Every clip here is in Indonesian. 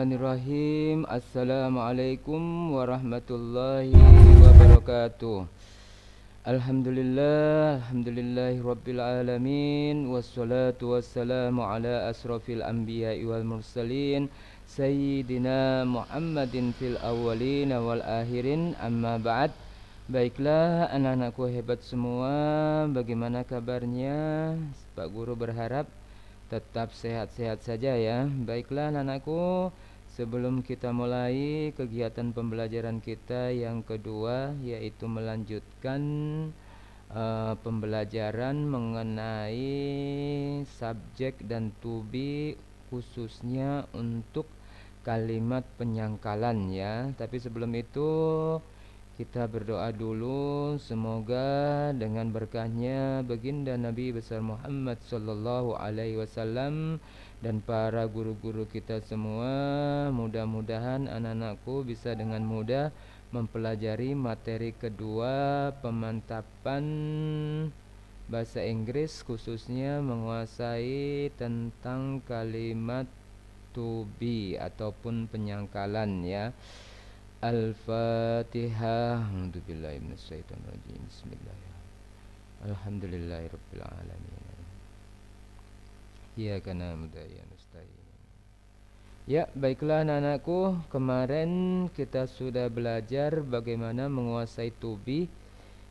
Bismillahirrahmanirrahim. Assalamualaikum warahmatullahi wabarakatuh. Alhamdulillahirabbil alamin, wassalatu wassalamu ala asrofil anbiya'i wal mursalin, sayyidina Muhammadin fil awwalin wal akhirin, amma ba'd. Baiklah anak-anakku hebat semua, bagaimana kabarnya? Pak Guru berharap tetap sehat-sehat saja ya. Baiklah anak-anakku, sebelum kita mulai kegiatan pembelajaran kita yang kedua, yaitu melanjutkan pembelajaran mengenai subjek dan to be, khususnya untuk kalimat penyangkalan ya. Tapi sebelum itu kita berdoa dulu, semoga dengan berkahnya baginda Nabi besar Muhammad sallallahu alaihi wasallam dan para guru-guru kita semua, mudah-mudahan anak-anakku bisa dengan mudah mempelajari materi kedua, pemantapan bahasa Inggris, khususnya menguasai tentang kalimat to be ataupun penyangkalan ya. Al-Fatihah. A'udzubillahi minasyaitonirrajim. Bismillahirrahmanirrahim. Alhamdulillahirabbil alamin. Iyyaka na'budu wa iyyaka nasta'in. Ya, baiklah anak-anakku, kemarin kita sudah belajar bagaimana menguasai to be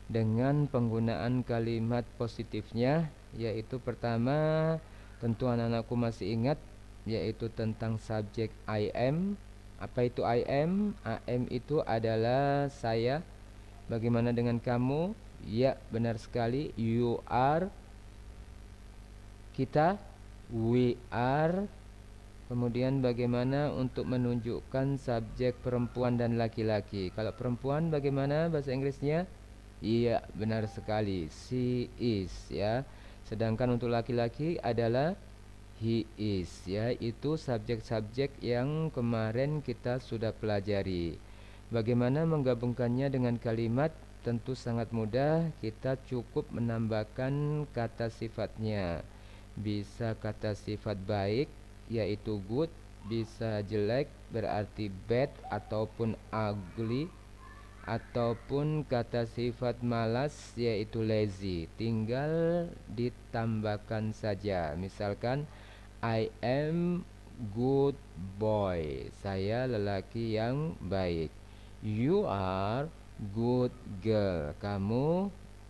dengan penggunaan kalimat positifnya, yaitu pertama, tentu anak-anakku masih ingat, yaitu tentang subjek I am. Apa itu I am? I am itu adalah saya. Bagaimana dengan kamu? Ya, benar sekali. You are. Kita. We are. Kemudian bagaimana untuk menunjukkan subjek perempuan dan laki-laki? Kalau perempuan bagaimana bahasa Inggrisnya? Iya, benar sekali. She is ya. Sedangkan untuk laki-laki adalah he is ya. Itu subjek-subjek yang kemarin kita sudah pelajari. Bagaimana menggabungkannya dengan kalimat? Tentu sangat mudah. Kita cukup menambahkan kata sifatnya. Bisa kata sifat baik, yaitu good. Bisa jelek, berarti bad ataupun ugly. Ataupun kata sifat malas, yaitu lazy. Tinggal ditambahkan saja. Misalkan I am good boy. Saya lelaki yang baik. You are good girl. Kamu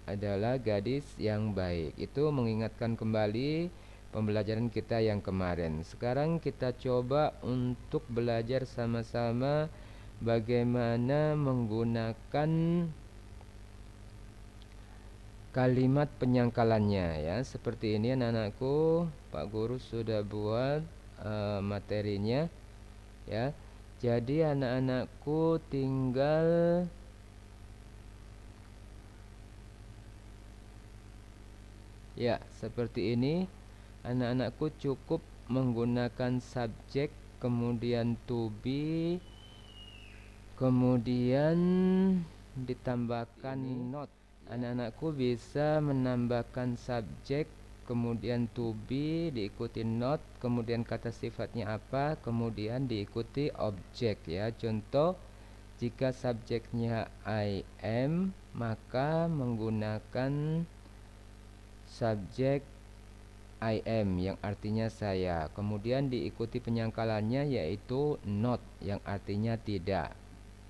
adalah gadis yang baik. Itu mengingatkan kembali pembelajaran kita yang kemarin. Sekarang kita coba untuk belajar sama-sama bagaimana menggunakan kalimat penyangkalannya ya. Seperti ini anak-anakku, Pak Guru sudah buat materinya ya. Jadi anak-anakku tinggal ya seperti ini. Anak-anakku cukup menggunakan subjek, kemudian to be, kemudian ditambahkan not. Anak-anakku bisa menambahkan subjek, kemudian to be, diikuti not, kemudian kata sifatnya apa, kemudian diikuti objek ya. Contoh, jika subjeknya I am, maka menggunakan subjek I am yang artinya saya. Kemudian diikuti penyangkalannya yaitu not yang artinya tidak.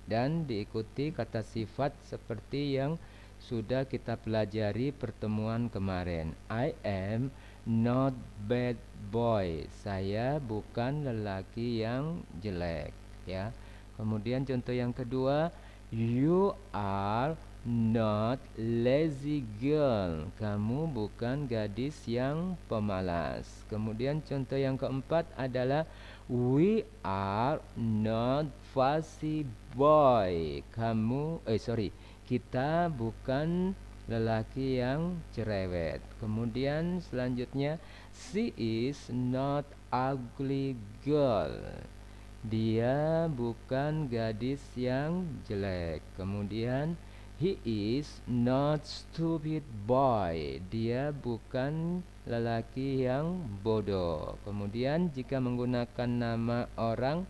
Dan diikuti kata sifat seperti yang sudah kita pelajari pertemuan kemarin. I am not bad boy. Saya bukan lelaki yang jelek ya. Kemudian contoh yang kedua, you are not lazy girl. Kamu bukan gadis yang pemalas. Kemudian contoh yang keempat adalah we are not fussy boy. Kita bukan lelaki yang cerewet. Kemudian selanjutnya, she is not ugly girl. Dia bukan gadis yang jelek. Kemudian he is not stupid boy. Dia bukan lelaki yang bodoh. Kemudian jika menggunakan nama orang,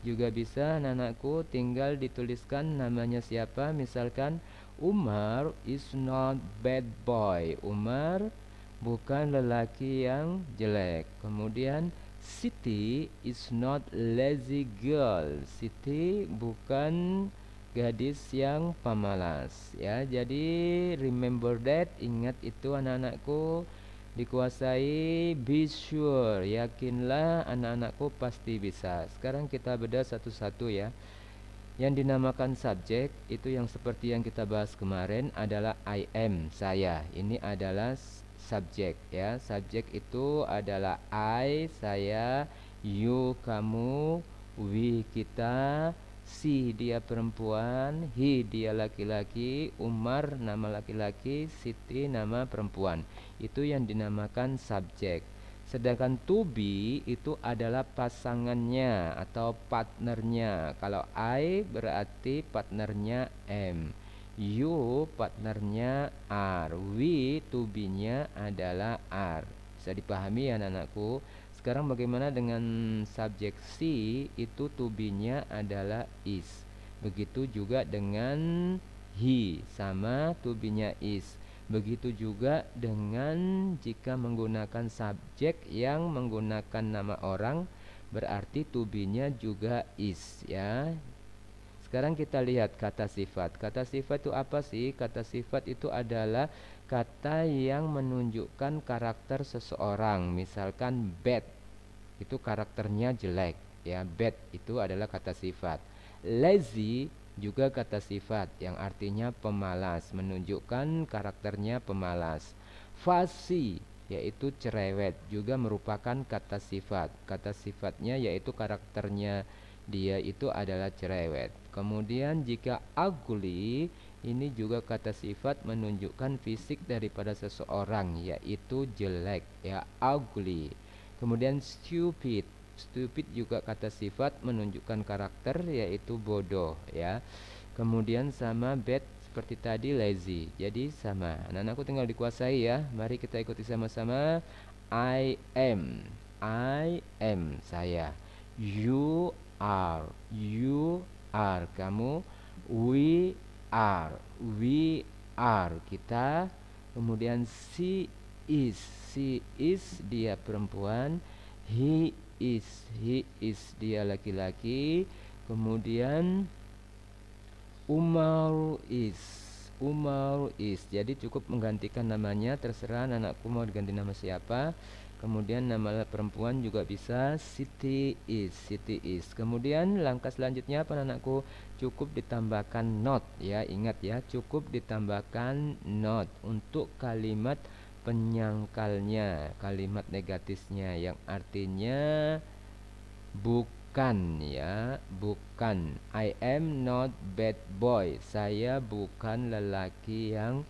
juga bisa anak-anakku, tinggal dituliskan namanya siapa. Misalkan Umar is not bad boy. Umar bukan lelaki yang jelek. Kemudian Siti is not lazy girl. Siti bukan gadis yang pemalas ya. Jadi remember that, ingat itu anak-anakku, dikuasai, be sure, yakinlah anak-anakku pasti bisa. Sekarang kita bedah satu-satu ya. Yang dinamakan subjek itu yang seperti yang kita bahas kemarin adalah I am, saya. Ini adalah subjek ya. Subjek itu adalah I, saya, you, kamu, we, kita, she, dia perempuan, he, dia laki-laki, Umar, nama laki-laki, Siti, nama perempuan. Itu yang dinamakan subjek. Sedangkan to be itu adalah pasangannya atau partnernya. Kalau I berarti partnernya am, you partnernya are, we to be-nya adalah are. Bisa dipahami ya anak-anakku? Sekarang bagaimana dengan subjek she, itu to be-nya adalah is. Begitu juga dengan he, sama to be-nya is. Begitu juga dengan jika menggunakan subjek yang menggunakan nama orang, berarti to be-nya juga is ya. Sekarang kita lihat kata sifat. Kata sifat itu apa sih? Kata sifat itu adalah kata yang menunjukkan karakter seseorang. Misalkan bad, itu karakternya jelek ya. Bad itu adalah kata sifat. Lazy juga kata sifat yang artinya pemalas, menunjukkan karakternya pemalas. Fussy yaitu cerewet juga merupakan kata sifat. Kata sifatnya yaitu karakternya dia itu adalah cerewet. Kemudian jika ugly, ini juga kata sifat menunjukkan fisik daripada seseorang, yaitu jelek ya, ugly. Kemudian stupid, stupid juga kata sifat menunjukkan karakter, yaitu bodoh ya. Kemudian sama bad seperti tadi, lazy. Jadi sama. Anak-anakku tinggal dikuasai ya. Mari kita ikuti sama-sama. I am, saya. You are, kamu. We are, kita. Kemudian she is, dia perempuan. He is, dia laki-laki. Kemudian Umar is. Jadi cukup menggantikan namanya, terserah anakku mau diganti nama siapa. Kemudian nama perempuan juga bisa, Siti is. Kemudian langkah selanjutnya apa anakku? Cukup ditambahkan not ya. Ingat ya, cukup ditambahkan not untuk kalimat penyangkalnya, kalimat negatifnya yang artinya bukan ya, bukan. I am not bad boy. Saya bukan lelaki yang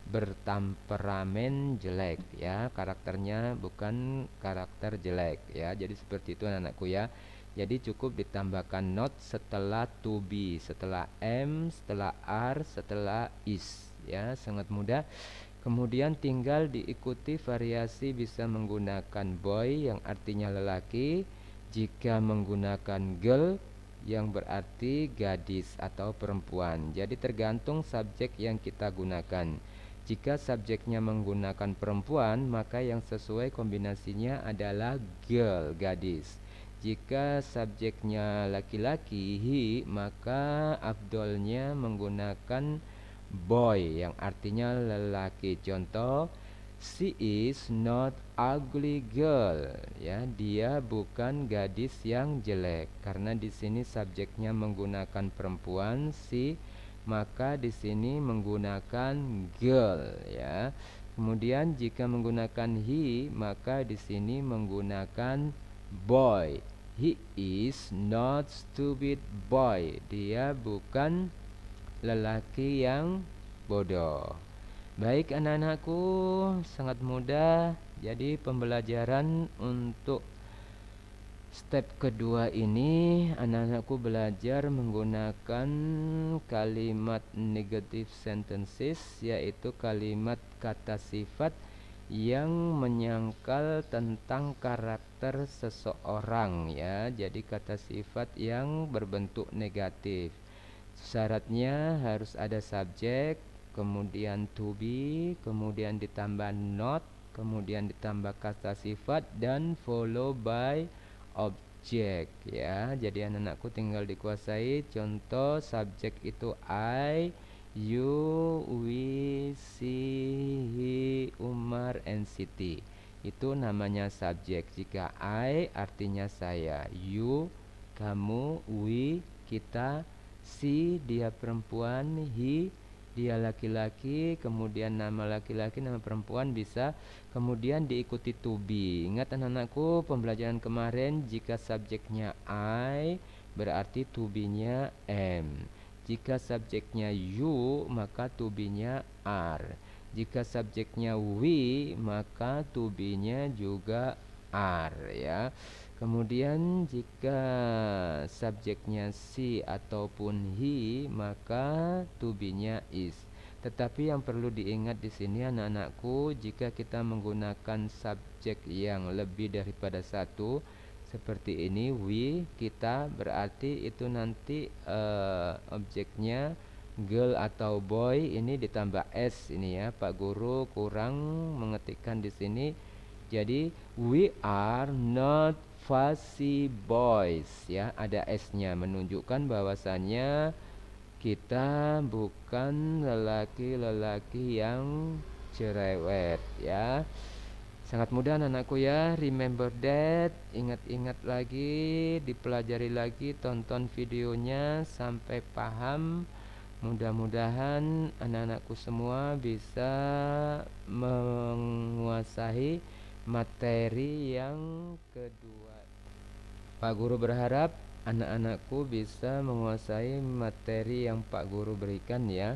bertemperamen jelek ya, karakternya bukan karakter jelek ya. Jadi seperti itu anak-anakku ya. Jadi cukup ditambahkan not setelah to be, setelah am, setelah are, setelah is ya, sangat mudah. Kemudian tinggal diikuti variasi, bisa menggunakan boy yang artinya lelaki, jika menggunakan girl yang berarti gadis atau perempuan. Jadi tergantung subjek yang kita gunakan. Jika subjeknya menggunakan perempuan, maka yang sesuai kombinasinya adalah girl, gadis. Jika subjeknya laki-laki, he, maka afdolnya menggunakan boy yang artinya lelaki. Contoh, she is not ugly girl ya, dia bukan gadis yang jelek. Karena di sini subjeknya menggunakan perempuan, she, maka di sini menggunakan girl ya. Kemudian jika menggunakan he, maka di sini menggunakan boy. He is not stupid boy. Dia bukan lelaki yang bodoh. Baik anak-anakku, sangat mudah. Jadi pembelajaran untuk step kedua ini, anak-anakku belajar menggunakan kalimat negative sentences, yaitu kalimat kata sifat yang menyangkal tentang karakter karakter seseorang ya. Jadi kata sifat yang berbentuk negatif. Syaratnya harus ada subjek, kemudian to be, kemudian ditambah not, kemudian ditambah kata sifat dan follow by object ya. Jadi anak-anakku tinggal dikuasai. Contoh subjek itu I, you, we, she, he, Umar, and Siti. Itu namanya subjek. Jika I artinya saya, you kamu, we kita, she dia perempuan, he dia laki-laki, kemudian nama laki-laki, nama perempuan bisa, kemudian diikuti to be. Ingat anak-anakku pembelajaran kemarin, jika subjeknya I berarti to be-nya am. Jika subjeknya you maka to be-nya are. Jika subjeknya we maka to be-nya juga are ya. Kemudian jika subjeknya she ataupun he maka to be-nya is. Tetapi yang perlu diingat di sini anak-anakku, jika kita menggunakan subjek yang lebih daripada satu seperti ini, we kita, berarti itu nanti objeknya girl atau boy ini ditambah s ini ya. Pak Guru kurang mengetikkan di sini. Jadi we are not fussy boys ya, ada s-nya menunjukkan bahwasannya kita bukan lelaki-lelaki yang cerewet ya. Sangat mudah anakku ya. Remember that, ingat-ingat lagi, dipelajari lagi, tonton videonya sampai paham. Mudah-mudahan anak-anakku semua bisa menguasai materi yang kedua. Pak Guru berharap anak-anakku bisa menguasai materi yang Pak Guru berikan ya.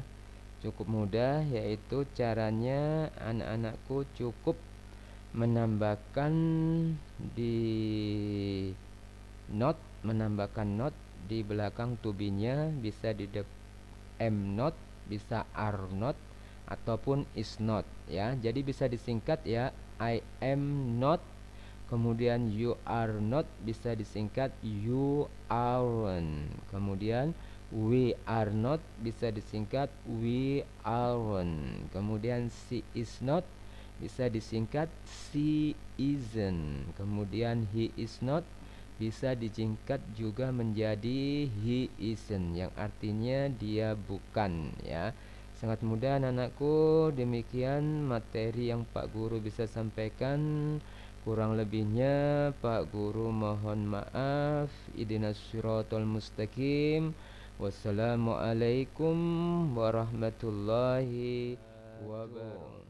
Cukup mudah, yaitu caranya anak-anakku cukup menambahkan menambahkan not di belakang to be-nya, bisa di am not, bisa are not ataupun is not ya. Jadi bisa disingkat ya, I am not, kemudian you are not bisa disingkat you aren't, kemudian we are not bisa disingkat we aren't, kemudian she is not bisa disingkat she isn't, kemudian he is not bisa disingkat juga menjadi he isn't, yang artinya dia bukan ya. Sangat mudah anak-anakku. Demikian materi yang Pak Guru bisa sampaikan. Kurang lebihnya Pak Guru mohon maaf. Ihdinas siratal mustaqim. Wassalamualaikum warahmatullahi wabarakatuh.